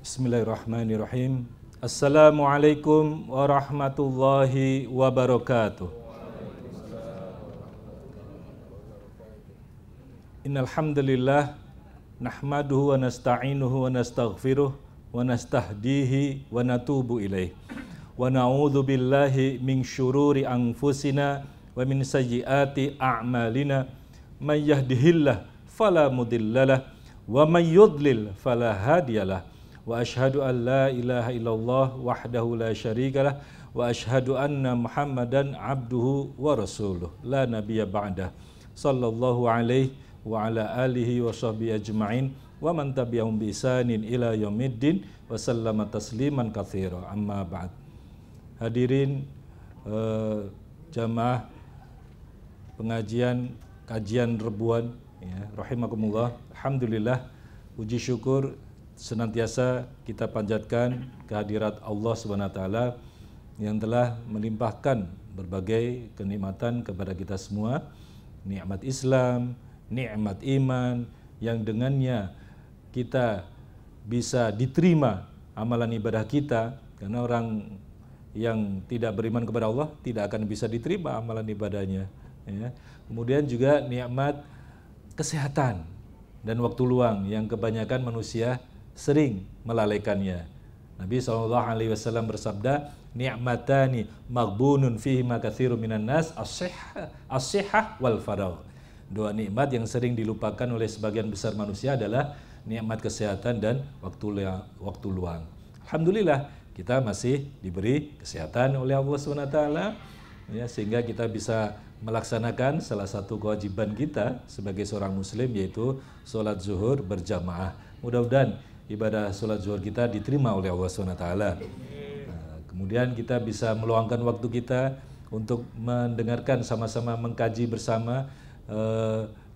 Bismillahirrahmanirrahim. Assalamualaikum warahmatullahi wabarakatuh. Innal hamdalillah nahmaduhu wa nasta'inuhu wa nastaghfiruh wa nastahdihi wa natubu ilaih. Wa na'udzu billahi min syururi anfusina wa min sayyiati a'malina. May yahdihillah fala mudhillalah wa may yudlil fala hadiyalah. Wa ashhadu an la ilaha illallah wahdahu la syarikalah wa ashhadu anna Muhammadan abduhu wa rasuluh la nabiyya ba'dah sallallahu alaihi wa ala alihi wa sahbihi ajma'in wa man tabi'ahum bi ihsanin ila yaumiddin wa sallama tasliman katsira amma ba'd. Hadirin jamaah pengajian kajian rebuan ya, rahimakumullah. Alhamdulillah, puji syukur senantiasa kita panjatkan kehadirat Allah Subhanahu wa taala yang telah melimpahkan berbagai kenikmatan kepada kita semua, nikmat Islam, nikmat iman yang dengannya kita bisa diterima amalan ibadah kita, karena orang yang tidak beriman kepada Allah tidak akan bisa diterima amalan ibadahnya ya. Kemudian juga nikmat kesehatan dan waktu luang yang kebanyakan manusia sering melalaikannya. Nabi SAW bersabda, ni'matani maghbunun fihi ma katsirun minan nas as-sihhah wal faragh. Dua nikmat yang sering dilupakan oleh sebagian besar manusia adalah nikmat kesehatan dan waktu luang. Alhamdulillah, kita masih diberi kesehatan oleh Allah SWT ya, sehingga kita bisa melaksanakan salah satu kewajiban kita sebagai seorang muslim, yaitu sholat zuhur berjamaah. Mudah-mudahan ibadah sholat zuhur kita diterima oleh Allah SWT. Kemudian kita bisa meluangkan waktu kita untuk mendengarkan sama-sama, mengkaji bersama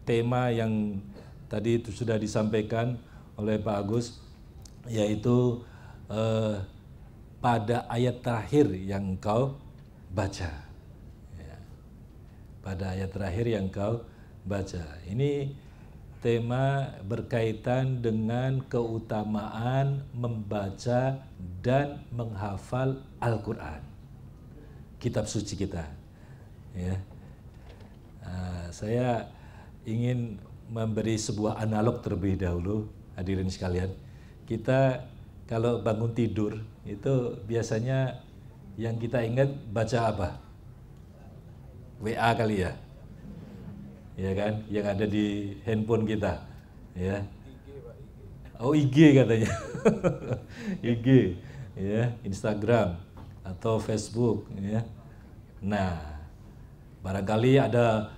tema yang tadi itu sudah disampaikan oleh Pak Agus, yaitu pada ayat terakhir yang engkau baca. Ya. Pada ayat terakhir yang engkau baca. Ini tema berkaitan dengan keutamaan membaca dan menghafal Al-Quran, kitab suci kita. Ya. Saya ingin memberi sebuah analog terlebih dahulu, hadirin sekalian. Kita kalau bangun tidur itu biasanya yang kita ingat baca apa? WA kali ya? Ya kan, yang ada di handphone kita, ya. Oh, IG katanya, IG, ya, Instagram atau Facebook, ya. Nah, barangkali ada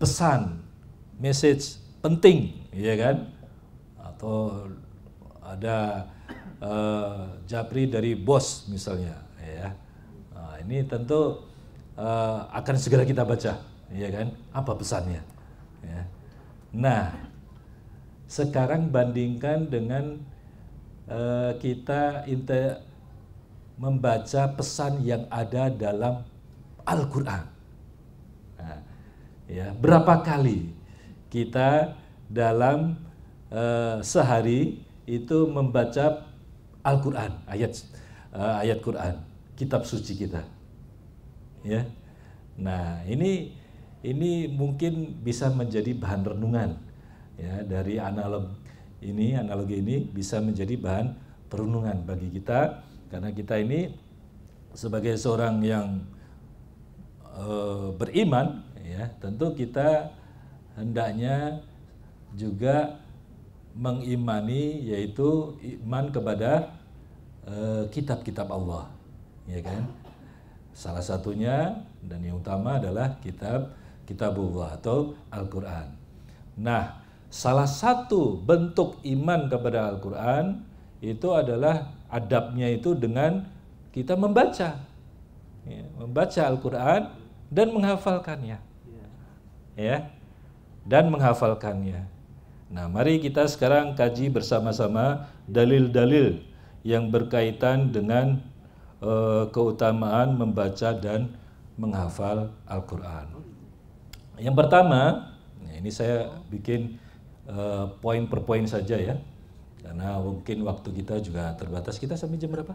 pesan, message penting, ya kan, atau ada japri dari bos misalnya, ya. Nah, ini tentu akan segera kita baca. Ya kan, apa pesannya ya. Nah, sekarang bandingkan dengan kita membaca pesan yang ada dalam Al-Quran. Nah, ya, berapa kali kita dalam sehari itu membaca Al-Quran, ayat Quran, kitab suci kita ya. Nah, ini mungkin bisa menjadi bahan renungan ya, dari analogi ini bisa menjadi bahan perenungan bagi kita, karena kita ini sebagai seorang yang beriman ya, tentu kita hendaknya juga mengimani, yaitu iman kepada kitab-kitab Allah ya kan. Salah satunya dan yang utama adalah kitabullah atau Al-Quran. Nah, salah satu bentuk iman kepada Al-Quran itu adalah adabnya itu dengan kita membaca, ya, membaca Al-Quran dan menghafalkannya, ya, dan menghafalkannya. Nah, mari kita sekarang kaji bersama-sama dalil-dalil yang berkaitan dengan keutamaan membaca dan menghafal Al-Quran. Yang pertama, ini saya bikin poin per poin saja ya. Karena mungkin waktu kita juga terbatas. Kita sampai jam berapa?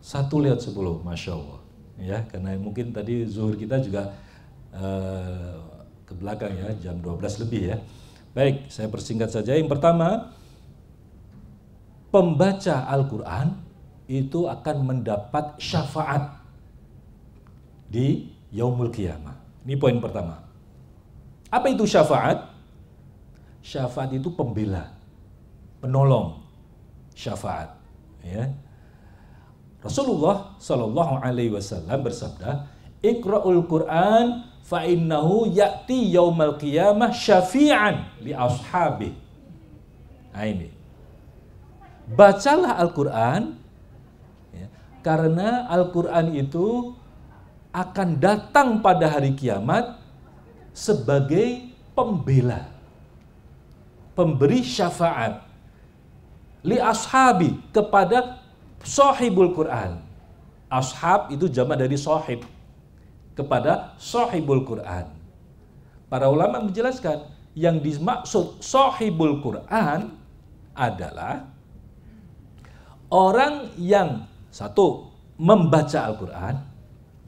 1:10, Masya Allah. Ya, karena mungkin tadi zuhur kita juga ke belakang ya, jam 12 lebih ya. Baik, saya persingkat saja. Yang pertama, pembaca Al-Quran itu akan mendapat syafaat di Yaumul Qiyamah. Ini poin pertama. Apa itu syafaat? Syafaat itu pembela, penolong, syafaat. Ya. Rasulullah Shallallahu Alaihi Wasallam bersabda, "Iqra'ul Quran fa innahu ya'ti yaumal qiyamah syafi'an li ashabi." Nah ini, bacalah Al-Quran, ya, karena Al-Quran itu akan datang pada hari kiamat sebagai pembela, pemberi syafaat li ashabi, kepada sahibul Quran. Ashab itu jamak dari sahib, kepada sahibul Quran. Para ulama menjelaskan yang dimaksud sahibul Quran adalah orang yang satu membaca Al-Quran,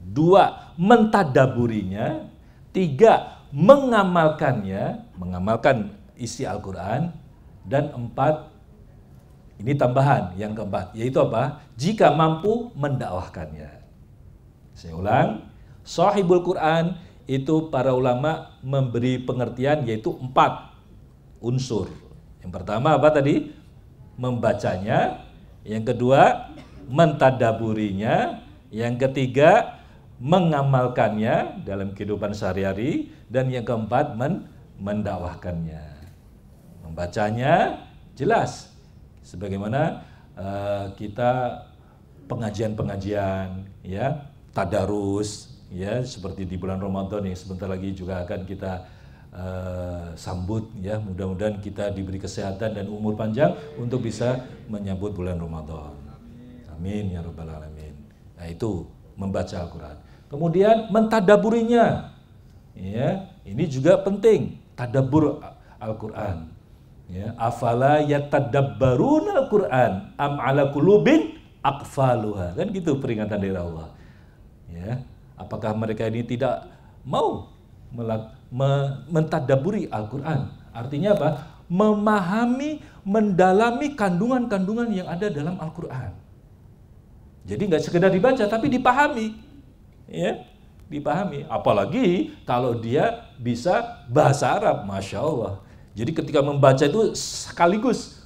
dua mentadaburinya, tiga mengamalkannya, mengamalkan isi Al-Quran, dan empat, ini tambahan yang keempat, yaitu apa? Jika mampu mendakwahkannya. Saya ulang, sahibul Quran itu para ulama memberi pengertian yaitu 4 unsur. Yang pertama apa tadi? Membacanya. Yang kedua, mentadaburinya. Yang ketiga, mengamalkannya dalam kehidupan sehari-hari. Dan yang keempat, mendakwahkannya. Membacanya jelas, sebagaimana kita pengajian-pengajian, ya, tadarus, ya, seperti di bulan Ramadan yang sebentar lagi juga akan kita sambut, ya, mudah-mudahan kita diberi kesehatan dan umur panjang untuk bisa menyambut bulan Ramadan. Amin ya rabbal alamin. Nah, itu membaca Al-Quran. Kemudian mentadaburinya, ya, ini juga penting, tadabbur Al-Quran. Ya, afala yatadabbaruna Al-Quran am ala qulubin aqfaluha, kan gitu peringatan dari Allah. Ya, apakah mereka ini tidak mau mentadaburi Al-Quran? Artinya apa? Memahami, mendalami kandungan-kandungan yang ada dalam Al-Quran. Jadi nggak sekedar dibaca, tapi dipahami, ya, dipahami. Apalagi kalau dia bisa bahasa Arab, Masya Allah. Jadi ketika membaca itu sekaligus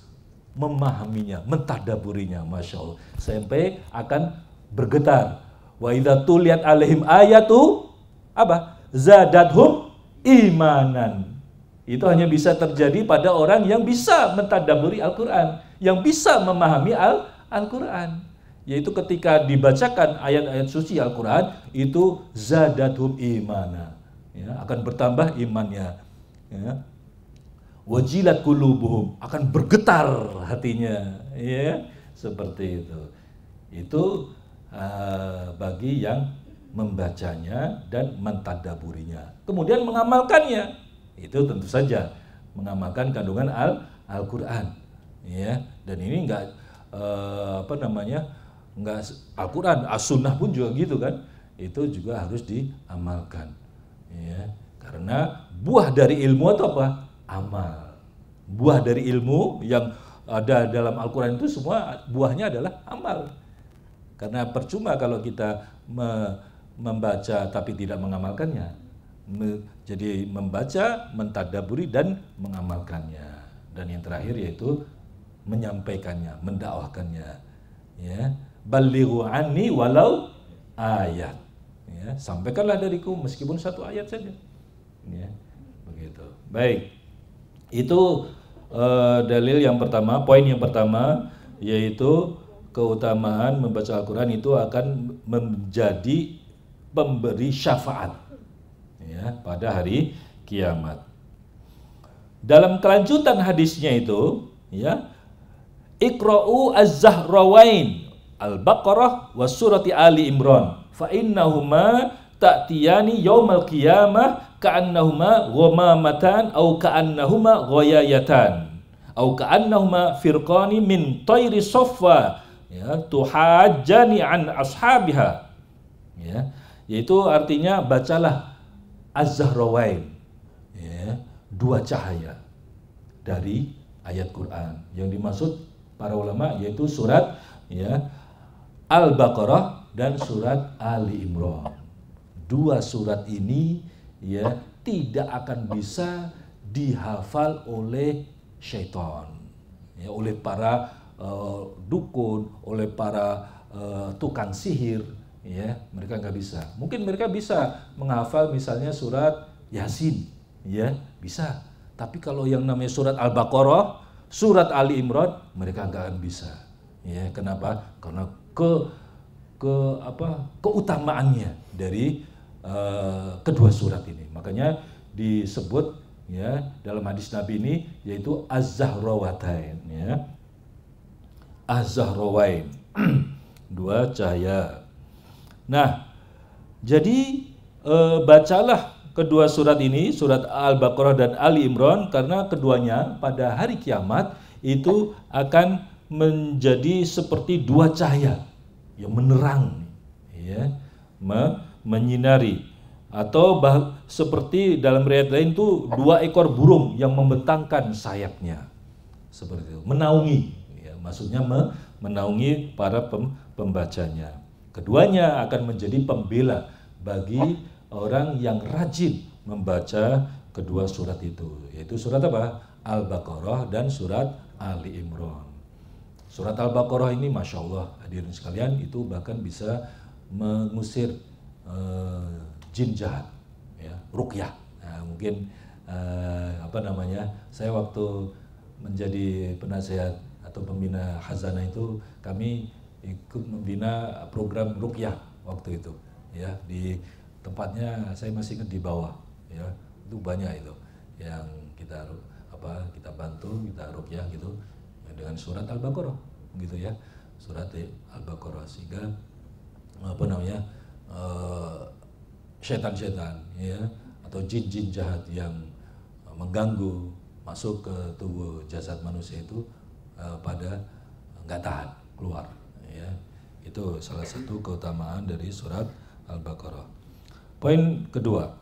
memahaminya, mentadaburinya, Masya Allah. Sampai akan bergetar. Wa idza tuliyat alaihim ayatu apa? Zadathum imanan. Itu hanya bisa terjadi pada orang yang bisa mentadaburi Al-Quran, yang bisa memahami Al-Quran. Yaitu ketika dibacakan ayat-ayat suci Al-Quran, itu zadathum imana, ya, akan bertambah imannya, ya. Wajilat qulubuhum, akan bergetar hatinya, ya, seperti itu. Itu bagi yang membacanya dan mentadaburinya. Kemudian mengamalkannya, itu tentu saja mengamalkan kandungan Al-Quran, ya. Dan ini enggak enggak Al-Quran, As-Sunnah pun juga gitu kan. Itu juga harus diamalkan, ya. Karena buah dari ilmu itu apa? Amal. Buah dari ilmu yang ada dalam Al-Quran itu semua buahnya adalah amal. Karena percuma kalau kita membaca tapi tidak mengamalkannya. Jadi membaca, mentadaburi, dan mengamalkannya. Dan yang terakhir yaitu menyampaikannya, mendakwahkannya. Ya, balighu anni walau ayat. Ya, sampaikanlah dariku meskipun 1 ayat saja. Ya, begitu. Baik. Itu dalil yang pertama, poin yang pertama, yaitu keutamaan membaca Al-Quran itu akan menjadi pemberi syafaat, ya, pada hari kiamat. Dalam kelanjutan hadisnya itu, ya, Iqra'u az-Zahrawain Al-Baqarah wa surati Ali Imran fa innahuma ta'tiyani yaumal qiyamah ka'annahuma ghamamatan au ka'annahuma ghayayatan au ka'annahuma firqani min tayri safwa, ya, tuhajjani an ashabiha, ya, yaitu artinya bacalah Az-Zahrawain, ya, dua cahaya dari ayat Quran. Yang dimaksud para ulama yaitu surat, ya, Al-Baqarah dan surat Ali Imran. Dua surat ini, ya, tidak akan bisa dihafal oleh syaitan, ya, oleh para dukun, oleh para tukang sihir, ya, mereka nggak bisa. Mungkin mereka bisa menghafal misalnya surat Yasin, ya, bisa. Tapi kalau yang namanya surat Al-Baqarah, surat Ali Imran, mereka nggak akan bisa. Ya, kenapa? Karena keutamaannya dari kedua surat ini. Makanya disebut, ya, dalam hadis Nabi ini yaitu Az-Zahrawatain, ya. Az-Zahrawain, dua cahaya. Nah, jadi bacalah kedua surat ini, surat Al-Baqarah dan Ali Imran, karena keduanya pada hari kiamat itu akan menjadi seperti dua cahaya yang menerang, ya, menyinari, atau seperti dalam riwayat lain itu dua ekor burung yang membentangkan sayapnya, seperti itu, menaungi, ya, maksudnya menaungi para pembacanya. Keduanya akan menjadi pembela bagi orang yang rajin membaca kedua surat itu, yaitu surat apa? Al-Baqarah dan surat Ali Imran. Surat Al-Baqarah ini, Masya Allah, hadirin sekalian, itu bahkan bisa mengusir jin jahat, ya, ruqyah. Nah, mungkin saya waktu menjadi penasehat atau pembina Khazanah itu, kami ikut membina program ruqyah waktu itu, ya, di tempatnya saya masih ingat di bawah, ya, itu banyak itu yang kita bantu, kita ruqyah gitu, ya, dengan surat Al-Baqarah, gitu, ya, surat Al-Baqarah, sehingga setan-setan, ya, atau jin-jin jahat yang mengganggu masuk ke tubuh jasad manusia itu pada nggak tahan keluar, ya. Itu salah satu keutamaan dari surat Al-Baqarah. Poin kedua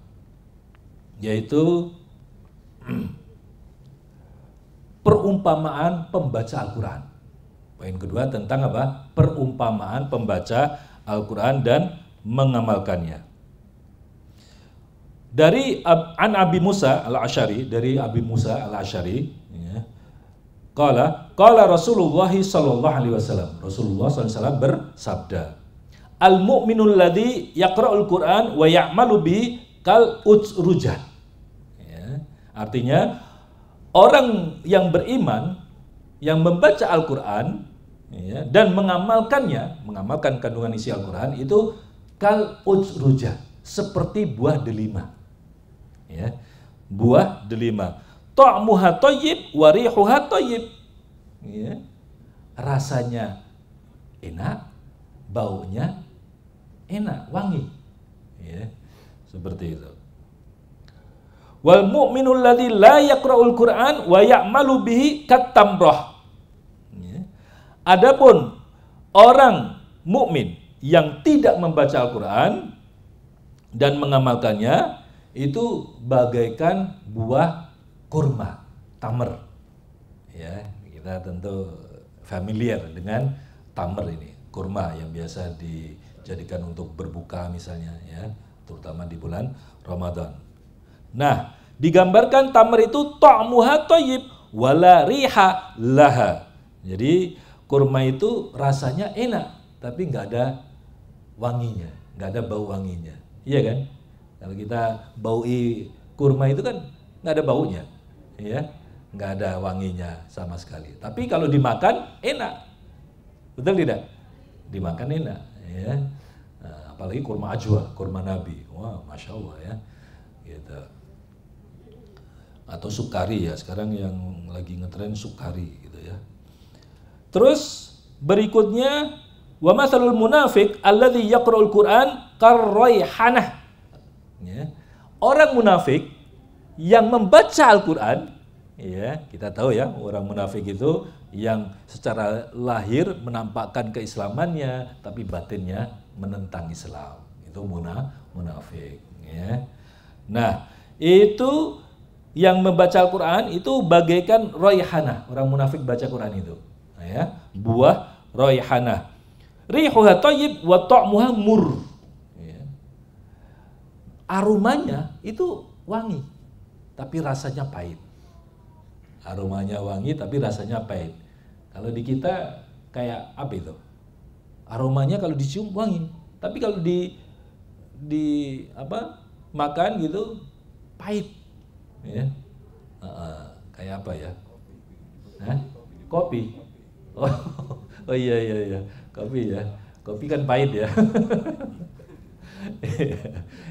yaitu perumpamaan pembaca Al-Quran. Poin kedua tentang apa? Perumpamaan pembaca Al-Quran dan mengamalkannya. Dari Abi Musa Al-Asy'ari, dari Abi Musa Al-Asy'ari, ya, qala Rasulullah sallallahu alaihi wasallam. Rasulullah sallallahu alaihi wasallam bersabda, "Al-mu'minul ladzi yaqra'ul Qur'an wa ya'malu bi kal utsrujah." Ya, artinya orang yang beriman yang membaca Al-Qur'an, ya, dan mengamalkan kandungan isi Al-Qur'an itu kal utsrujah, seperti buah delima. Ya, buah delima. Ta'muha thayyib wa rihuha thayyib. Ya, rasanya enak, baunya enak, wangi, ya, seperti itu. Wal mu'minul ladzi la yaqra'ul Qur'an wa ya'malu bihi katamrah. Ya. Adapun orang mukmin yang tidak membaca Al-Qur'an dan mengamalkannya itu bagaikan buah kurma, tamr. Ya, kita tentu familiar dengan tamr ini, kurma yang biasa dijadikan untuk berbuka misalnya, ya, terutama di bulan Ramadan. Nah, digambarkan tamr itu ta'muha thayyib wala riha laha. Jadi kurma itu rasanya enak tapi nggak ada wanginya, nggak ada bau wanginya, iya kan? Kalau kita baui kurma itu kan nggak ada baunya, ya, nggak ada wanginya sama sekali. Tapi kalau dimakan enak, betul tidak? Dimakan enak, ya. Nah, apalagi kurma ajwa, kurma Nabi, wah, Masya Allah, ya, gitu. Atau sukari, ya, sekarang yang lagi ngetren sukari, gitu, ya. Terus berikutnya, wa matsalul munafiq alladzi yaqra'ul Qur'an karraihanah. Ya. Orang munafik yang membaca Al-Quran ya kita tahu ya orang munafik itu yang secara lahir menampakkan keislamannya tapi batinnya menentang Islam, itu munafik ya. Nah itu yang membaca Al-Quran itu bagaikan raihanah, orang munafik baca Quran itu ya, buah raihanah, rihuha thayyib wa ta'muha mur ya. Aromanya itu wangi tapi rasanya pahit. Aromanya wangi tapi rasanya pahit. Kalau di kita kayak apa itu? Aromanya kalau dicium wangi, tapi kalau di makan gitu pahit. Ya. Kayak apa ya? Kopi. Oh iya. Kopi ya. Kopi kan pahit ya.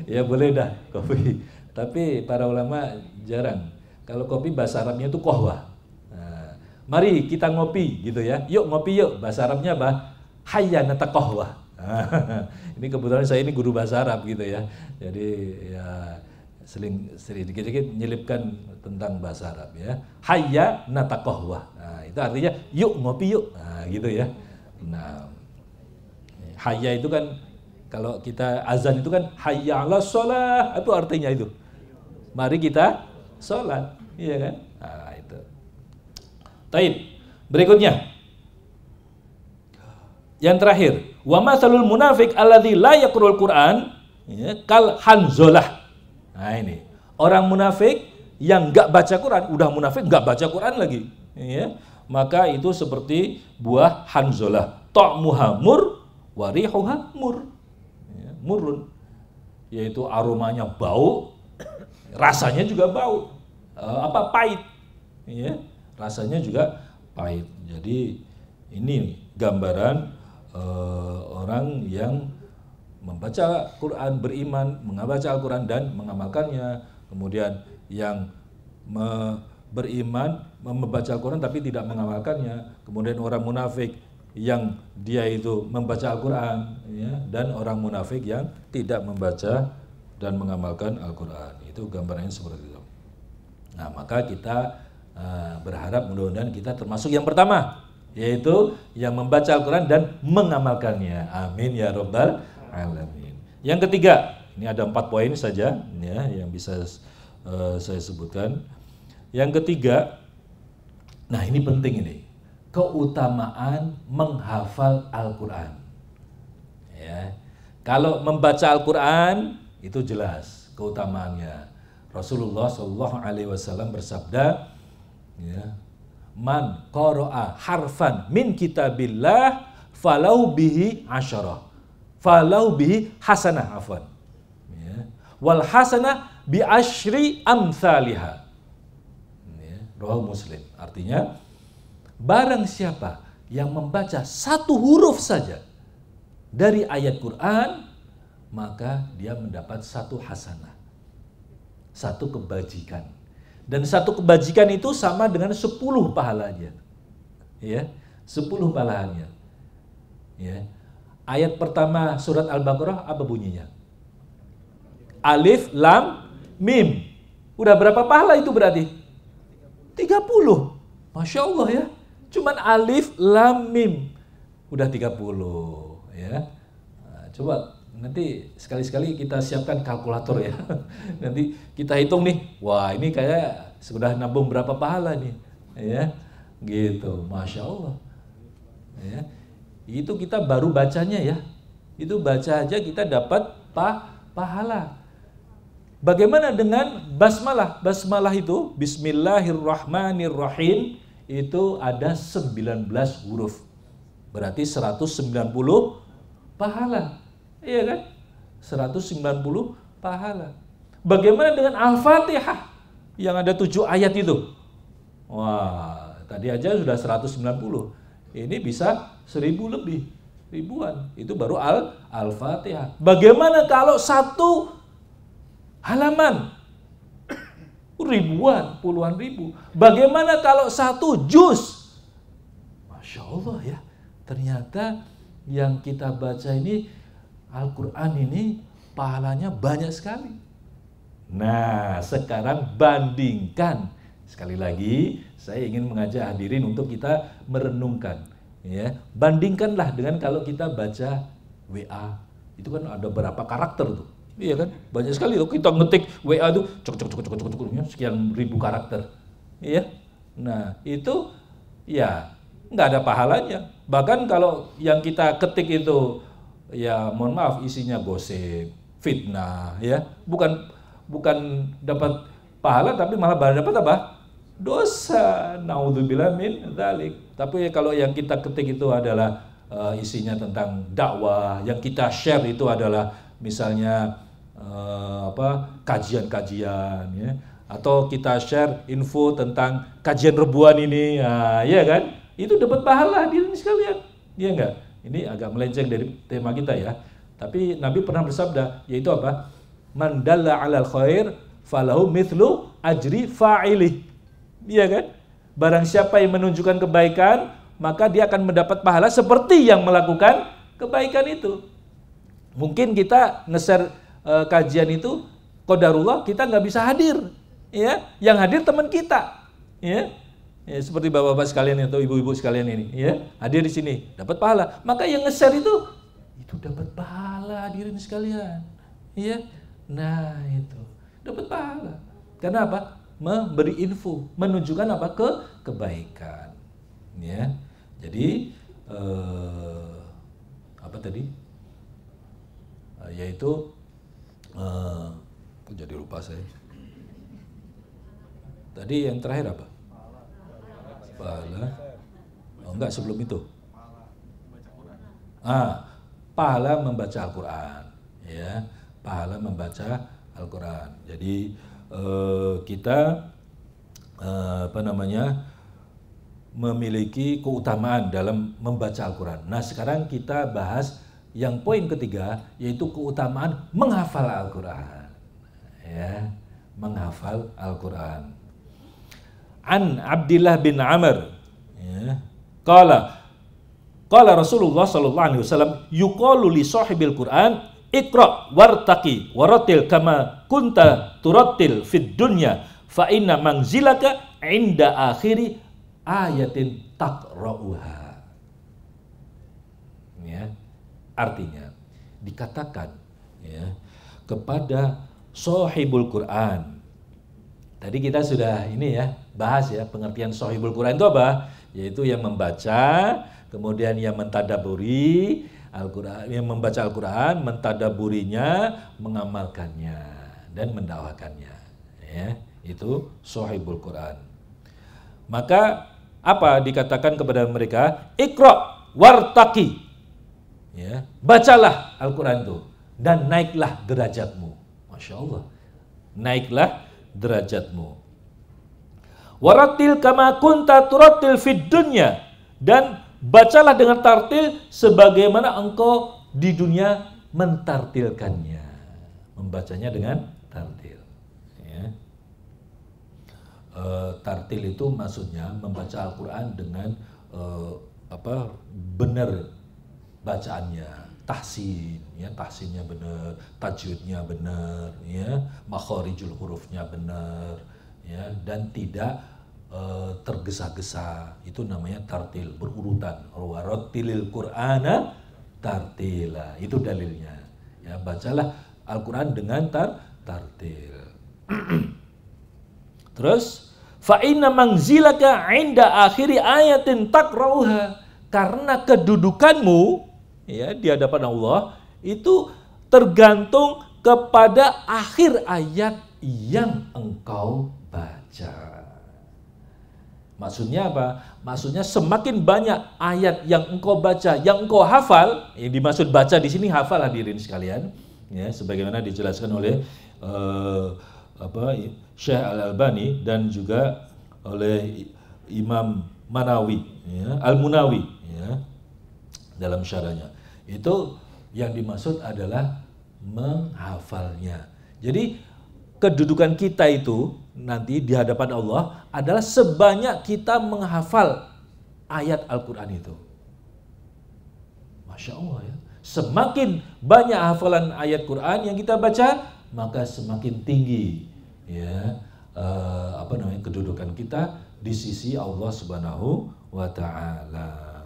Ya boleh dah kopi. Tapi para ulama jarang. Kalau kopi bahasa Arabnya itu kohwa. Nah, mari kita ngopi gitu ya. Yuk ngopi yuk. Bahasa Arabnya apa? Hayya nataqahwa. Ini kebetulan saya ini guru bahasa Arab gitu ya. Jadi ya sedikit nyelipkan tentang bahasa Arab ya. Hayya nataqahwa. Nah, itu artinya yuk ngopi yuk. Nah, gitu ya. Nah, hayya itu kan kalau kita azan itu kan hayya 'alas shalah, itu artinya itu. Mari kita sholat, iya kan? Nah, itu. Taib. Berikutnya. Yang terakhir, wa matsalul munafiq alladzi la yaqra'ul Qur'an ya, kal hanzalah. Nah, ini. Orang munafik yang enggak baca Quran, udah munafik enggak baca Quran lagi, ya. Maka itu seperti buah hanzalah, ta'muha mur wa rihuha mur. Ya, murun. Yaitu aromanya bau, rasanya juga bau. Pahit ya, rasanya juga pahit. Jadi ini gambaran orang yang membaca Quran, beriman, membaca Al-Quran dan mengamalkannya. Kemudian yang beriman, membaca Al-Quran tapi tidak mengamalkannya. Kemudian orang munafik yang dia itu membaca Al-Quran ya, dan orang munafik yang tidak membaca dan mengamalkan Al-Quran. Itu gambarannya seperti itu. Nah, maka kita berharap mudah-mudahan kita termasuk yang pertama, yaitu yang membaca Al-Quran dan mengamalkannya. Amin ya rabbal alamin. Yang ketiga, ini ada 4 poin saja ya yang bisa saya sebutkan. Yang ketiga, nah ini penting ini, keutamaan menghafal Al-Quran. Ya, kalau membaca Al-Quran itu jelas keutamaannya. Rasulullah Shallallahu Alaihi Wasallam bersabda, ya, man qara'a harfan min kitabillah falau bihi asyarah, falau bihi hasanah afwan, ya, wal hasanah bi asyri amsalihha. Ya, Rawahu Muslim. Artinya, barang siapa yang membaca 1 huruf saja dari ayat Quran, maka dia mendapat 1 hasanah. 1 kebajikan. Dan 1 kebajikan itu sama dengan 10 pahalanya. Ya, 10 pahalanya. Ya. Ayat pertama surat Al-Baqarah apa bunyinya? Alif, lam, mim. Udah berapa pahala itu berarti? 30. Masya Allah ya. Cuman alif, lam, mim. Udah 30. Ya. Nah, coba nanti sekali-sekali kita siapkan kalkulator ya. Nanti kita hitung nih, wah ini kayak sudah nabung berapa pahala nih, ya, gitu, masya Allah. Ya, itu kita baru bacanya ya, itu baca aja kita dapat pahala. Bagaimana dengan basmalah? Basmalah itu Bismillahirrahmanirrahim itu ada 19 huruf, berarti 190 pahala. Iya kan? 190 pahala. Bagaimana dengan Al-Fatihah yang ada 7 ayat itu? Wah, tadi aja sudah 190. Ini bisa 1000 lebih, ribuan. Itu baru Al-Fatihah. Bagaimana kalau 1 halaman? Ribuan, puluhan ribu. Bagaimana kalau 1 juz? Masya Allah ya. Ternyata yang kita baca ini Al-Quran ini pahalanya banyak sekali. Nah, sekarang bandingkan Sekali lagi, saya ingin mengajak hadirin untuk kita merenungkan. Ya, bandingkanlah dengan kalau kita baca WA, itu kan ada berapa karakter tuh, iya kan? Banyak sekali tuh kita ngetik WA tuh sekian ribu karakter, iya. Nah itu ya nggak ada pahalanya. Bahkan kalau yang kita ketik itu ya mohon maaf isinya gosip, fitnah, ya bukan dapat pahala tapi malah dapat apa? Dosa. Naudzubillah min dzalik. Tapi kalau yang kita ketik itu adalah isinya tentang dakwah, yang kita share itu adalah misalnya kajian-kajian, ya, atau kita share info tentang kajian rebuan ini, ya kan? Itu dapat pahala hadirin sekalian, ya enggak? Ini agak melenceng dari tema kita ya. Tapi Nabi pernah bersabda, yaitu apa? Man dalla 'alal khair falahu mithlu ajri fa'ilih. Iya kan? Barang siapa yang menunjukkan kebaikan, maka dia akan mendapat pahala seperti yang melakukan kebaikan itu. Mungkin kita nge-share kajian itu, qadarullah kita nggak bisa hadir, ya. Yang hadir teman kita, ya. Ya, seperti bapak-bapak sekalian atau ibu-ibu sekalian ini, ya, hadir di sini dapat pahala. Maka yang nge-share itu dapat pahala hadirin sekalian, ya. Nah itu dapat pahala. Karena apa? Memberi info, menunjukkan apa? Kebaikan, ya. Jadi apa tadi? Yaitu jadi lupa saya. Tadi yang terakhir apa? Pahala. Oh, enggak, sebelum itu. Pahala membaca Al-Quran, ya. Pahala membaca Al-Quran. Jadi kita memiliki keutamaan dalam membaca Al-Quran. Nah, sekarang kita bahas yang poin ketiga, yaitu keutamaan menghafal Al-Quran, ya, menghafal Al-Quran. An Abdillah bin Amr, ya, qala Rasulullah sallallahu alaihi wasallam yuqalu li sahibil Quran iqra wartaqi waratil kama kunta turattil fid dunya fa inna manzilaka inda akhiri ayatin taqra'uha. Ya, artinya dikatakan, ya, kepada sahibul Quran. Tadi kita sudah ini ya bahas ya pengertian sahibul Quran itu apa? Yaitu yang membaca, kemudian yang mentadaburi Al-Quran, yang membaca Al-Quran, mentadaburinya, mengamalkannya dan mendakwakannya, ya, itu sahibul Quran. Maka apa dikatakan kepada mereka? Iqra wartaqi, ya, bacalah Al-Quran itu dan naiklah derajatmu. Masya Allah, naiklah derajatmu. Waratil kama kunta turattil fid dunya, dan bacalah dengan tartil sebagaimana engkau di dunia mentartilkannya. Membacanya dengan tartil, ya. Tartil itu maksudnya membaca Al-Quran dengan benar bacaannya, tahsin, ya, tahsinnya benar, tajwidnya benar, ya, makharijul hurufnya benar, ya, dan tidak tergesa-gesa. Itu namanya tartil, berurutan. Warattilil Qur'ana tartila, itu dalilnya, ya. Bacalah Al-Quran dengan tartil. Terus fa inna manzilaka inda akhiri ayatin taqra'uha, karena kedudukanmu, ya, di hadapan Allah itu tergantung kepada akhir ayat yang engkau baca. Maksudnya apa? Maksudnya semakin banyak ayat yang engkau baca, yang engkau hafal, yang dimaksud baca di sini hafal hadirin sekalian, ya, sebagaimana dijelaskan oleh Syekh Al-Albani dan juga oleh Imam Manawi, ya, Al-Munawi, ya, dalam syarahnya. Itu yang dimaksud adalah menghafalnya. Jadi kedudukan kita itu nanti di hadapan Allah adalah sebanyak kita menghafal ayat Al-Quran itu. Masya Allah, ya. Semakin banyak hafalan ayat Quran yang kita baca, maka semakin tinggi, ya, kedudukan kita di sisi Allah Subhanahu wa taala.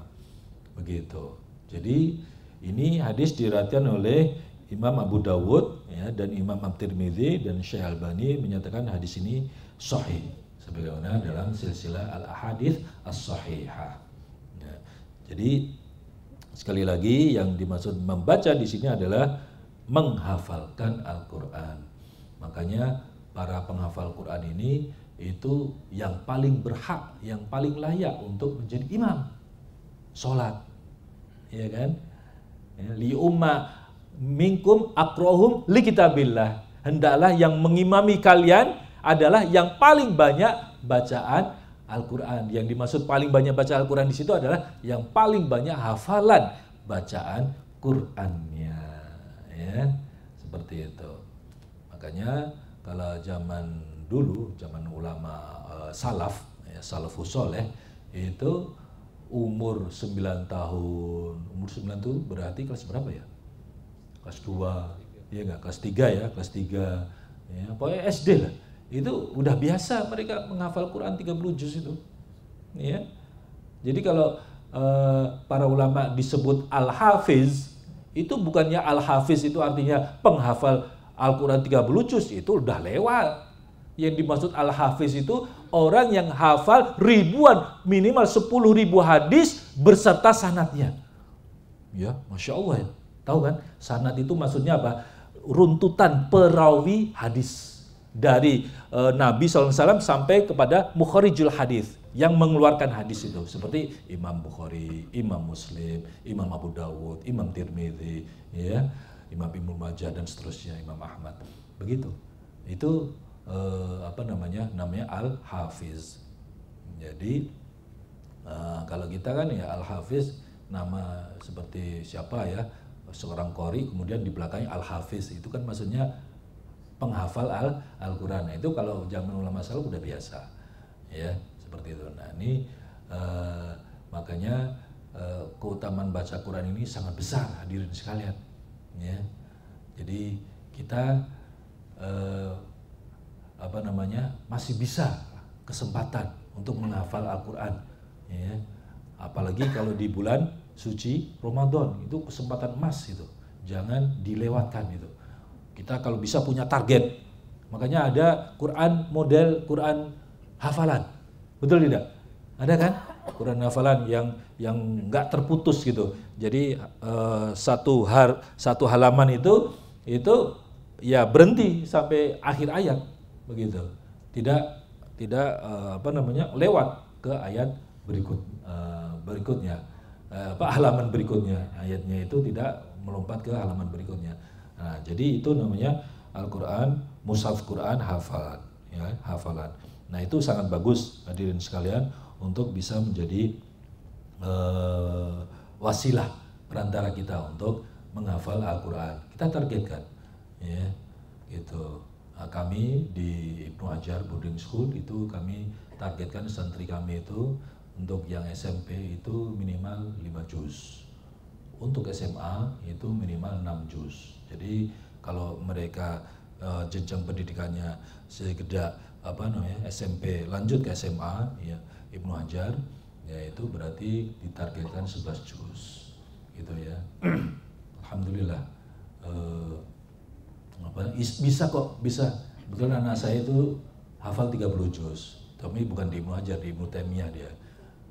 Begitu. Jadi ini hadis diriwayatkan oleh Imam Abu Dawud ya, dan Imam At-Tirmidzi dan Syekh Albani menyatakan hadis ini sahih sebagaimana dalam silsilah al-ahadits as-sahihah. Ya, jadi sekali lagi yang dimaksud membaca di sini adalah menghafalkan Al-Qur'an. Makanya para penghafal Quran ini itu yang paling berhak, yang paling layak untuk menjadi imam sholat, ya kan? Ya, li umma minkum aqrohum li kitabillah. Hendaklah yang mengimami kalian adalah yang paling banyak bacaan Al-Quran. Yang dimaksud paling banyak baca Al-Quran di situ adalah yang paling banyak hafalan bacaan Qurannya, ya seperti itu. Makanya kalau zaman dulu, zaman ulama salaf, ya, salafus soleh itu umur 9 tahun, umur 9 itu berarti kelas berapa ya? Kelas 2, ya enggak, kelas 3 ya, kelas 3, ya, pokoknya SD lah. Itu udah biasa mereka menghafal Quran 30 juz itu. Ya. Jadi kalau para ulama disebut Al-Hafiz, itu bukannya Al-Hafiz itu artinya penghafal Al-Quran 30 juz, itu udah lewat. Yang dimaksud Al-Hafiz itu orang yang hafal ribuan, minimal 10.000 hadis beserta sanadnya. Ya, Masya Allah ya. Tahu kan, sanad itu maksudnya apa? Runtutan perawi hadis. Dari Nabi SAW sampai kepada Mukharijul hadis, yang mengeluarkan hadis itu. Seperti Imam Bukhari, Imam Muslim, Imam Abu Dawud, Imam Tirmidzi, ya, Imam Ibnu Majah dan seterusnya, Imam Ahmad. Begitu. Itu namanya Al-Hafiz. Jadi kalau kita kan ya Al-Hafiz, nama seperti siapa ya, seorang qori kemudian di belakangnya Al-Hafiz, itu kan maksudnya penghafal Al-Quran. Nah, itu kalau zaman ulama salaf udah biasa, ya seperti itu. Nah ini makanya keutamaan baca Quran ini sangat besar, hadirin sekalian. Ya, jadi kita masih bisa kesempatan untuk menghafal Al-Quran. Ya, apalagi kalau di bulan suci Ramadan, itu kesempatan emas itu, jangan dilewatkan itu. Kita kalau bisa punya target, makanya ada Quran model Quran hafalan, betul tidak? Ada kan Quran hafalan yang nggak terputus gitu. Jadi satu halaman itu ya berhenti sampai akhir ayat begitu. Tidak lewat ke ayat berikutnya, halaman berikutnya. Ayatnya itu tidak melompat ke halaman berikutnya. Nah, jadi itu namanya Al-Quran, mushaf Quran hafalan, ya, hafalan. Nah, itu sangat bagus hadirin sekalian untuk bisa menjadi wasilah perantara kita untuk menghafal Al-Quran. Kita targetkan, ya, gitu. Nah, kami di Ibnu Hajar Boarding School itu kami targetkan santri kami itu untuk yang SMP itu minimal 5 juz. Untuk SMA itu minimal 6 juz. Jadi kalau mereka jenjang pendidikannya sekedar SMP lanjut ke SMA, ya Ibnu Hajar, ya itu berarti ditargetkan 11 juz, gitu ya. Alhamdulillah, bisa kok, bisa. Betul, anak saya itu hafal 30 juz, tapi bukan di Ibnu Hajar, di Ibnu Taimiyah dia.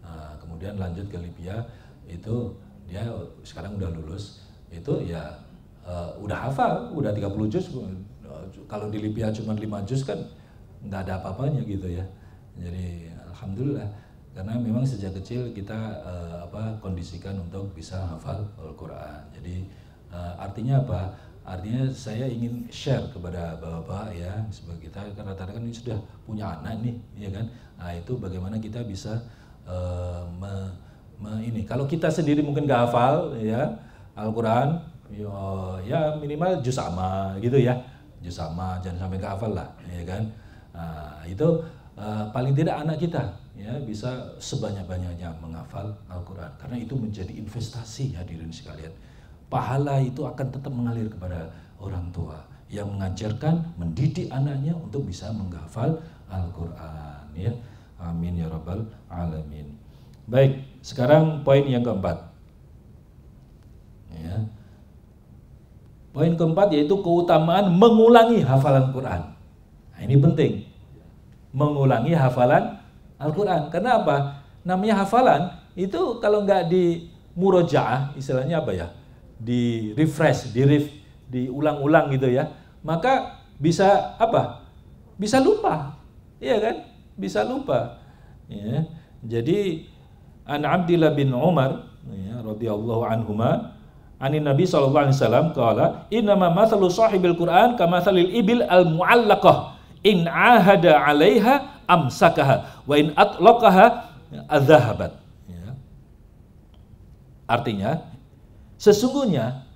Nah, kemudian lanjut ke Libya, itu dia sekarang udah lulus, itu ya udah hafal, udah 30 juz. Kalau di Libya cuma 5 juz kan nggak ada apa-apanya gitu ya. Jadi alhamdulillah, karena memang sejak kecil kita kondisikan untuk bisa hafal Al-Quran. Jadi artinya apa? Artinya saya ingin share kepada bapak-bapak ya, sebagai kita kan rata-rata kan ini sudah punya anak nih, ya kan? Nah itu bagaimana kita bisa ini. Kalau kita sendiri mungkin nggak hafal ya Al-Quran, ya minimal juz amma gitu ya, juz amma, jangan sampai nggak hafal lah, ya kan? Nah, itu paling tidak anak kita ya bisa sebanyak-banyaknya menghafal Al-Quran, karena itu menjadi investasi hadirin sekalian. Pahala itu akan tetap mengalir kepada orang tua yang mengajarkan, mendidik anaknya untuk bisa menghafal Al-Qur'an ya. Amin ya rabbal alamin. Baik, sekarang poin yang keempat. Ya. Poin keempat yaitu keutamaan mengulangi hafalan Quran. Nah, ini penting. Mengulangi hafalan Al-Quran. Karena apa? Namanya hafalan itu kalau nggak di murojaah, istilahnya apa ya? Di refresh, diulang-ulang gitu ya. Maka bisa apa? Bisa lupa. Iya kan? Bisa lupa. Ya. Jadi An Abdillah bin Umar ya, radhiyallahu anhuma anin Nabi sallallahu alaihi wasallam qala innama mathalu sahibil Qur'an kamathalil ibil al mu'allaqah in ahada 'alaiha amsakaha wa in atlaqaha adzahabat ya. Artinya sesungguhnya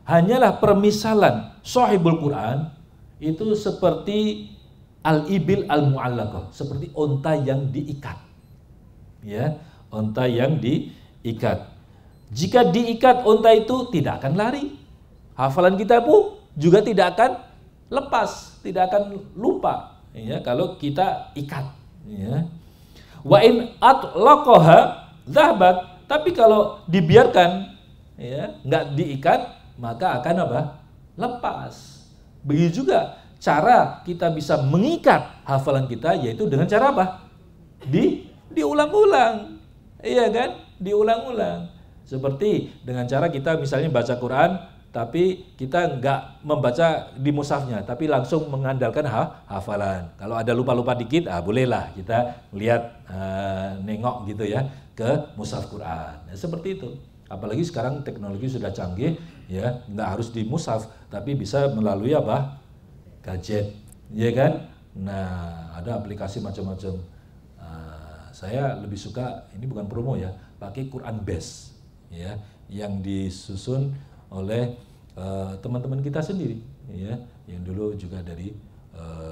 hanyalah permisalan sahibul Quran itu seperti al-ibil al-mu'allaqah, seperti onta yang diikat. Ya, onta yang diikat. Jika diikat onta itu tidak akan lari. Hafalan kita pun juga tidak akan lepas, tidak akan lupa ya kalau kita ikat ya. Wa in atlaqaha dhahabat, tapi kalau dibiarkan ya, enggak diikat, maka akan apa? Lepas. Begitu juga cara kita bisa mengikat hafalan kita yaitu dengan cara apa? Diulang-ulang. Iya kan? Diulang-ulang. Seperti dengan cara kita misalnya baca Quran tapi kita nggak membaca di mushafnya tapi langsung mengandalkan hafalan. Kalau ada lupa-lupa dikit, bolehlah kita lihat nengok gitu ya ke mushaf Quran. Nah, seperti itu. Apalagi sekarang teknologi sudah canggih ya, nggak harus di mushaf tapi bisa melalui apa? Gadget, ya kan? Nah, ada aplikasi macam-macam. Saya lebih suka, ini bukan promo ya, pakai Quran Base ya, yang disusun oleh teman-teman kita sendiri ya, yang dulu juga dari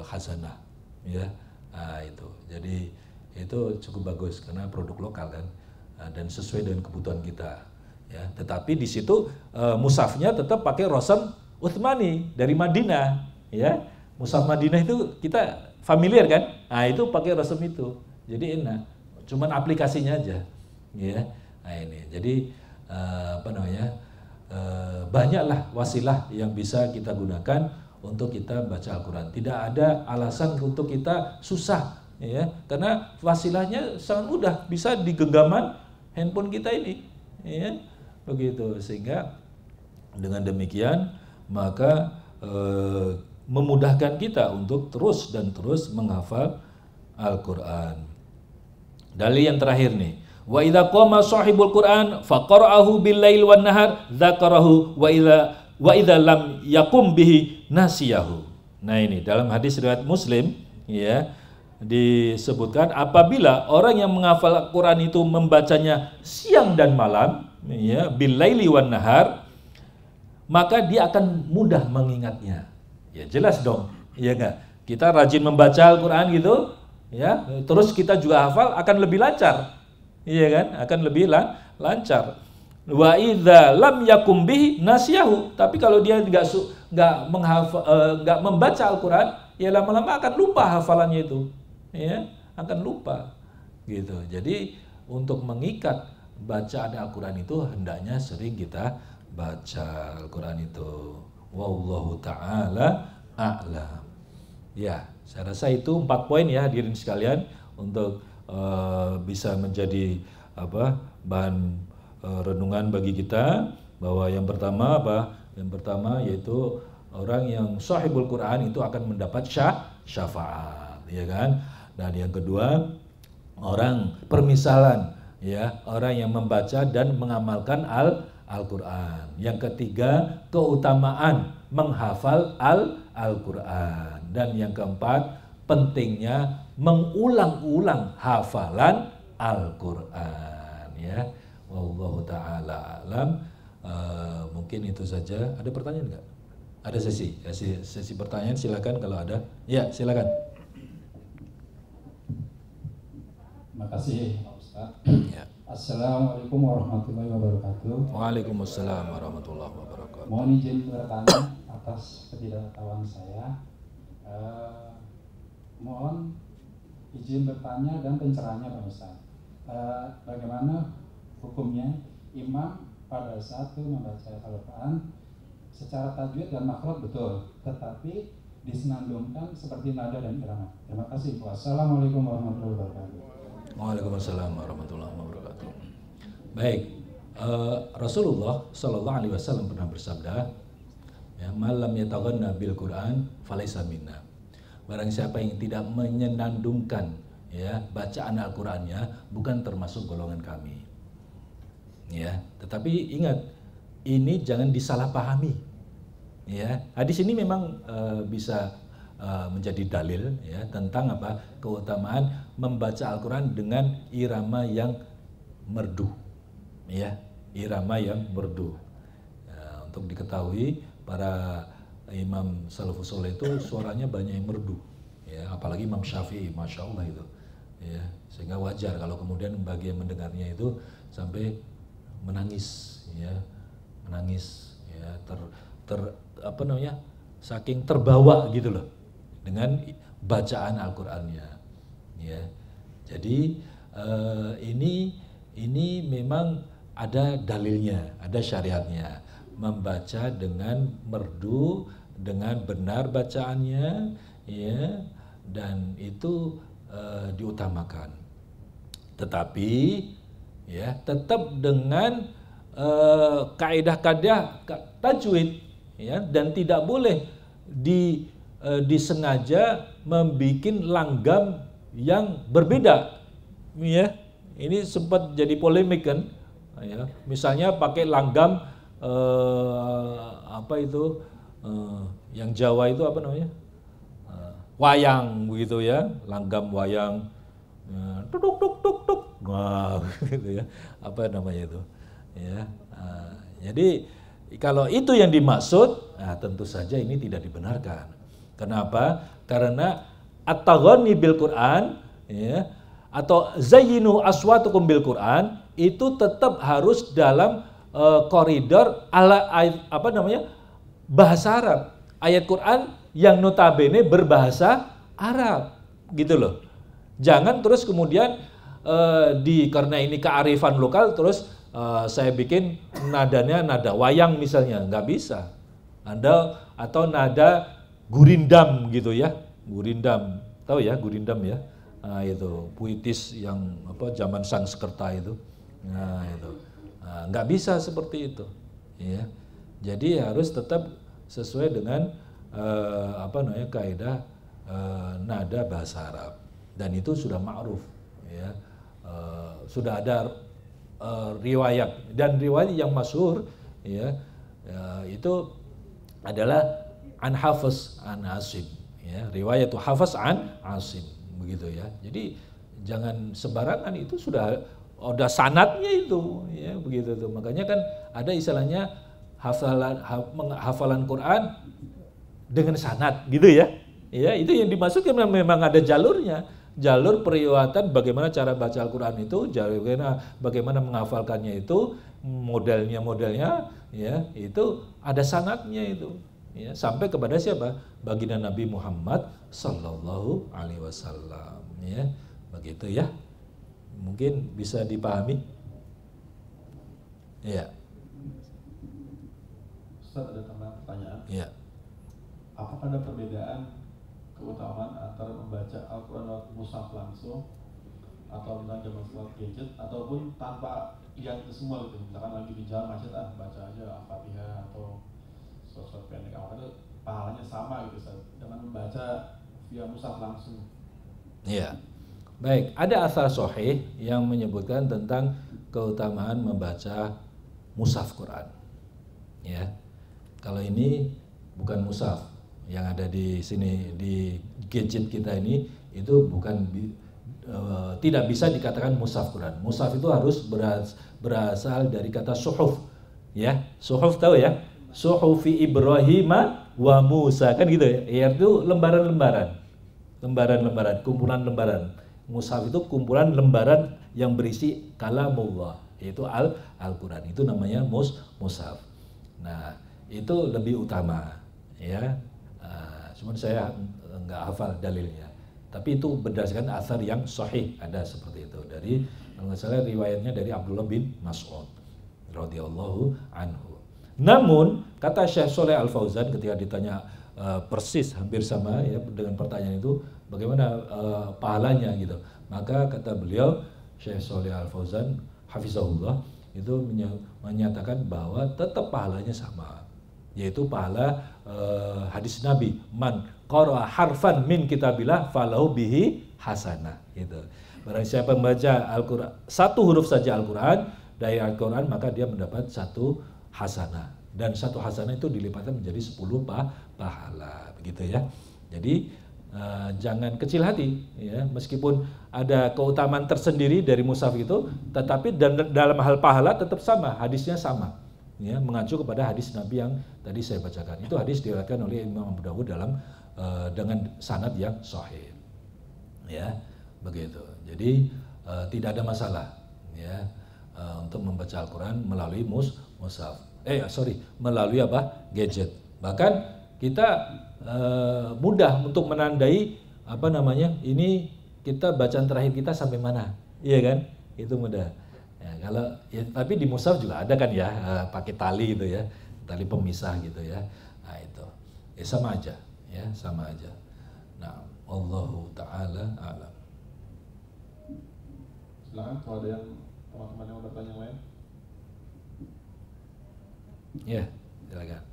Khazanah ya. Nah, itu. Jadi itu cukup bagus karena produk lokal kan, dan sesuai dengan kebutuhan kita ya. Tetapi di situ mushafnya tetap pakai Rosam Utsmani dari Madinah ya. Mushaf Madinah itu kita familiar kan? Nah, itu pakai Rosam itu. Jadi enak. Cuman aplikasinya aja ya. Nah, ini. Jadi banyaklah wasilah yang bisa kita gunakan untuk kita baca Al-Quran. Tidak ada alasan untuk kita susah ya, karena wasilahnya sangat mudah, bisa di genggaman handphone kita ini ya. Begitu, sehingga dengan demikian maka memudahkan kita untuk terus dan terus menghafal Al-Quran. Dalil yang terakhir nih, wa idza qama sahibul Quran faqara'ahu bil lail wan nahar dzakarahu wa idza lam yaqum bihi nasiyahu. Nah, ini dalam hadis riwayat Muslim ya, disebutkan apabila orang yang menghafal Al-Quran itu membacanya siang dan malam ya, bil laili wan nahar, maka dia akan mudah mengingatnya. Ya jelas dong, iya enggak? Kita rajin membaca Al-Quran gitu ya, terus kita juga hafal, akan lebih lancar. Iya kan? Akan lebih lancar. Wa idza lam yakum bihi nasiyahu. Tapi kalau dia enggak membaca Al-Quran, ya lama-lama akan lupa hafalannya itu. Ya, akan lupa. Gitu. Jadi untuk mengikat bacaan Al-Quran itu hendaknya sering kita baca Al-Quran itu. Wallahu ta'ala a'lam. Ya, saya rasa itu 4 poin ya hadirin sekalian untuk bisa menjadi bahan renungan bagi kita, bahwa yang pertama Yang pertama yaitu orang yang sahibul Quran itu akan mendapat syafaat, ya kan? Dan yang kedua, orang permisalan ya, orang yang membaca dan mengamalkan Al-Quran. Yang ketiga, keutamaan menghafal Al-Quran. Dan yang keempat, pentingnya mengulang-ulang hafalan Al-Quran ya. Wallahu ta'ala a'lam. Mungkin itu saja. Ada pertanyaan nggak? Ada sesi pertanyaan, silakan kalau ada. Ya, silakan. Terima kasih Pak Ustaz. Ya. Assalamualaikum warahmatullahi wabarakatuh. Waalaikumsalam warahmatullahi wabarakatuh. Mohon izin bertanya atas ketidaktahuan saya. Mohon Izin bertanya dan pencerahannya Pak Ustaz. Bagaimana hukumnya imam pada saat itu membaca Al-Quran secara tajwid dan makhraj betul, tetapi disenandungkan seperti nada dan irama. Terima kasih. Wassalamualaikum warahmatullahi wabarakatuh. Waalaikumsalam warahmatullahi wabarakatuh. Baik, Rasulullah Shallallahu Alaihi Wasallam pernah bersabda, ya, malam yataghanna bil Quran falaysa minna. Barang siapa yang tidak menyenandungkan ya bacaan Al-Qur'annya bukan termasuk golongan kami. Ya, tetapi ingat ini jangan disalahpahami. Ya, hadis ini memang bisa menjadi dalil ya tentang apa keutamaan membaca Al-Quran dengan irama yang merdu, ya irama yang merdu. Untuk diketahui para imam salafus saleh itu suaranya banyak yang merdu, ya apalagi Imam Syafi'i, masya Allah itu, ya sehingga wajar kalau kemudian bagi yang mendengarnya itu sampai menangis, ya menangis, ya apa namanya saking terbawa gitu loh dengan bacaan Al-Qur'annya, ya. Jadi ini memang ada dalilnya, ada syariatnya. Membaca dengan merdu, dengan benar bacaannya, ya, dan itu diutamakan. Tetapi, ya, tetap dengan kaidah-kaidah tajwid, ya, dan tidak boleh disengaja membuat langgam yang berbeda, ya. Ini sempat jadi polemik kan, ya. Misalnya pakai langgam apa itu yang Jawa itu apa namanya, wayang begitu ya, langgam wayang, tuk tuk tuk tuk, wah, gitu ya, apa namanya itu, ya. Jadi kalau itu yang dimaksud, nah tentu saja ini tidak dibenarkan. Kenapa? Karena at-taghanni bil Quran, ya, atau zayyinu aswatukum bil Quran itu tetap harus dalam koridor ala apa namanya bahasa Arab, ayat Quran yang notabene berbahasa Arab, gitu loh. Jangan terus kemudian karena ini kearifan lokal terus saya bikin nadanya nada wayang misalnya, nggak bisa. Anda atau nada gurindam gitu ya, gurindam, tahu ya gurindam ya, nah, itu puitis yang apa zaman Sanskerta itu, nah itu nggak bisa seperti itu, ya. Jadi harus tetap sesuai dengan apa namanya kaidah nada bahasa Arab, dan itu sudah ma'ruf, ya, sudah ada riwayat, dan riwayat yang masyhur, ya, itu adalah an Hafiz an Asim, ya, riwayat Hafiz an Asim begitu ya. Jadi jangan sembarangan, itu sudah ada sanadnya itu, ya begitu tuh. Makanya kan ada istilahnya hafalan Quran dengan sanad gitu ya. Ya, itu yang dimaksudkan memang ada jalurnya. Jalur periwayatan bagaimana cara baca Al-Quran itu, bagaimana menghafalkannya itu, modelnya ya, itu ada sanadnya itu. Ya, sampai kepada siapa? Baginda Nabi Muhammad Sallallahu Alaihi Wasallam, ya begitu ya, mungkin bisa dipahami, ya. Ustaz, ada tambahan pertanyaan. Ya. Apakah ada perbedaan keutamaan antara membaca Al-Quran lewat mushaf langsung atau misalnya zaman setelah gadget ataupun tanpa lihat itu semua gitu, misalkan lagi di jalan macet baca aja Al-Fatihah atau surat pendek, apakah itu pahalanya sama gitu Ustaz dengan membaca via mushaf langsung? Iya. Baik, ada asar sahih yang menyebutkan tentang keutamaan membaca mushaf Quran. Ya. Kalau ini bukan mushaf yang ada di sini di gadget kita ini, itu bukan tidak bisa dikatakan mushaf Quran. Mushaf itu harus berasal dari kata suhuf. Ya, suhuf tahu ya? Suhufi Ibrahim wa Musa, kan gitu ya, yaitu lembaran-lembaran, kumpulan lembaran. Mushaf itu kumpulan lembaran yang berisi kalamullah, yaitu Al-Quran, itu namanya mushaf. Nah, itu lebih utama, ya. Cuman saya nggak hafal dalilnya, Tapi itu berdasarkan athar yang sahih, ada seperti itu. Dari kalau nggak salah riwayatnya dari Abdullah bin Mas'ud radhiyallahu anhu. Namun kata Syekh Shalih Al Fauzan ketika ditanya persis hampir sama ya dengan pertanyaan itu, bagaimana pahalanya gitu. Maka kata beliau Syekh Shalih Al Fauzan hafizahullah itu menyatakan bahwa tetap pahalanya sama, yaitu pahala hadis Nabi, man qara'a harfan min kitabillah falahu bihi hasanah gitu. Barang siapa membaca Al-Qur'an satu huruf saja Al-Qur'an dari Al-Qur'an, maka dia mendapat satu hasanah, dan satu hasanah itu dilipatkan menjadi 10 pahala begitu ya. Jadi jangan kecil hati ya, meskipun ada keutamaan tersendiri dari mushaf itu, tetapi dalam hal pahala tetap sama, hadisnya sama ya, mengacu kepada hadis Nabi yang tadi saya bacakan. Itu hadis diriwayatkan oleh Imam Abu Dawud dalam dengan sanad yang sahih ya, begitu. Jadi tidak ada masalah ya untuk membaca Al-Quran melalui mushaf melalui gadget. Bahkan kita mudah untuk menandai ini kita bacaan terakhir kita sampai mana, iya kan? Itu mudah. Ya, kalau ya, tapi di mushaf juga ada kan ya, pakai tali itu ya, tali pemisah gitu ya. Nah itu, ya sama aja, ya sama aja. Nah, Allahu taala a'lam. Silakan kalau ada yang teman-teman yang mau bertanya lain. Ya, silakan.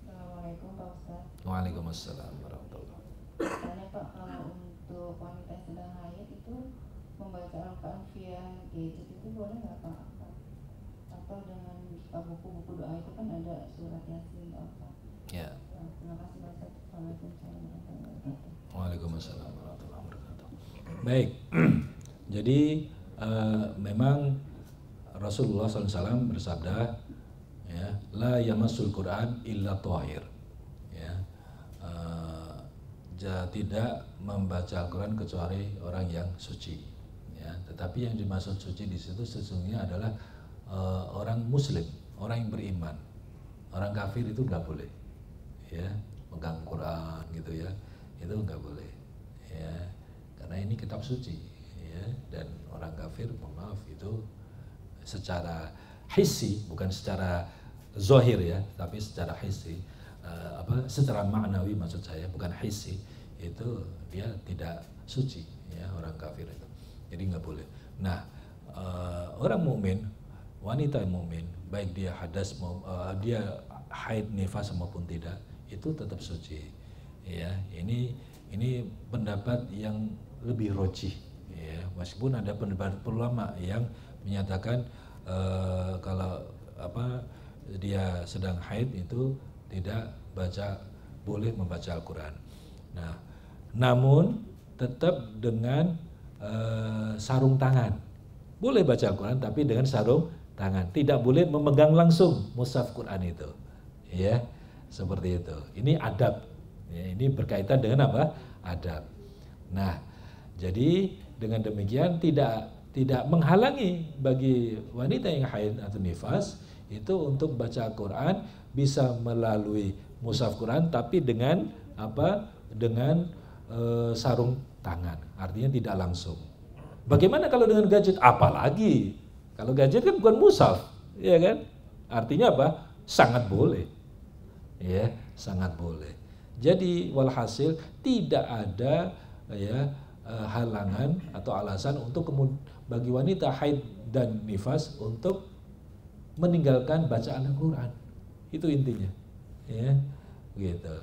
Assalamualaikum Pak Ustaz. Waalaikumsalam warahmatullahi wabarakatuh. Tanya Pak, kalau untuk wanita yang sedang haid itu membaca Al-Quran via gadget itu boleh nggak Pak? Atau dengan buku-buku doa itu kan ada surat Yasin atau apa? Ya. Terima kasih Pak Ustaz. Waalaikumsalam warahmatullahi wabarakatuh. Waalaikumsalam warahmatullahi wabarakatuh. Baik, jadi memang Rasulullah SAW bersabda, ya, la yamassul Quran illa thahir, ya, tidak membaca Al-Quran kecuali orang yang suci, ya. Tetapi yang dimaksud suci di situ sesungguhnya adalah orang Muslim, orang yang beriman. Orang kafir itu nggak boleh, ya, pegang Quran gitu ya, itu nggak boleh, ya, karena ini kitab suci, ya, dan orang kafir, mohon maaf, itu secara hissi, bukan secara zahir ya, tapi secara hissi, secara maknawi maksud saya, bukan hissi, itu dia tidak suci, ya, orang kafir itu, jadi nggak boleh. Nah, orang mukmin, wanita mukmin, baik dia hadas dia haid, nifas maupun tidak, itu tetap suci, ya. Ini pendapat yang lebih rojih, ya, meskipun ada pendapat ulama yang menyatakan kalau dia sedang haid itu tidak boleh membaca Al-Quran. Nah, namun tetap dengan sarung tangan. Boleh baca Al-Quran tapi dengan sarung tangan. Tidak boleh memegang langsung mushaf Quran itu. Ya, seperti itu. Ini adab. Ya, ini berkaitan dengan apa? Adab. Nah, jadi dengan demikian tidak menghalangi bagi wanita yang haid atau nifas itu untuk baca Al-Quran, bisa melalui mushaf Quran tapi dengan dengan sarung tangan, artinya tidak langsung. Bagaimana kalau dengan gadget? Apalagi kalau gadget kan bukan mushaf, ya kan? Artinya apa? Sangat boleh, ya, sangat boleh. Jadi walhasil tidak ada ya halangan atau alasan untuk bagi wanita haid dan nifas untuk meninggalkan bacaan Al-Quran. Itu intinya, ya, gitu.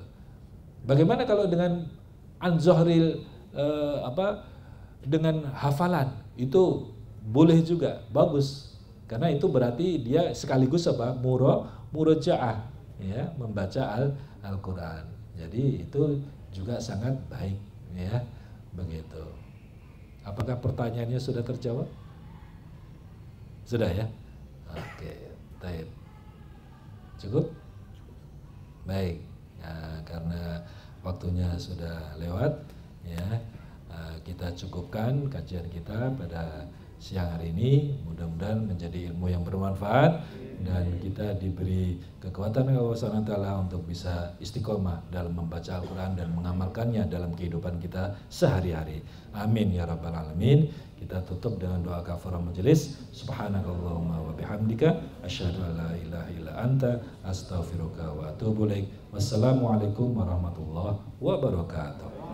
Bagaimana kalau dengan an-zahril dengan hafalan? Itu boleh juga, bagus. Karena itu berarti dia sekaligus murojaah, ya, membaca Al-Quran. Jadi itu juga sangat baik, ya, begitu. Apakah pertanyaannya sudah terjawab? Sudah ya? Oke, baik. Cukup? Baik. Nah, karena waktunya sudah lewat, ya, kita cukupkan kajian kita pada siang hari ini. Mudah-mudahan menjadi ilmu yang bermanfaat dan kita diberi kekuatan oleh Allah SWT untuk bisa istiqomah dalam membaca Al-Quran dan mengamalkannya dalam kehidupan kita sehari-hari. Amin ya rabbal alamin. Kita tutup dengan doa kafarah majelis. Subhanakallahumma wa bihamdika asyhadu an la ilaha illa anta astaghfiruka wa atubu ilaik. Wassalamualaikum warahmatullahi wabarakatuh.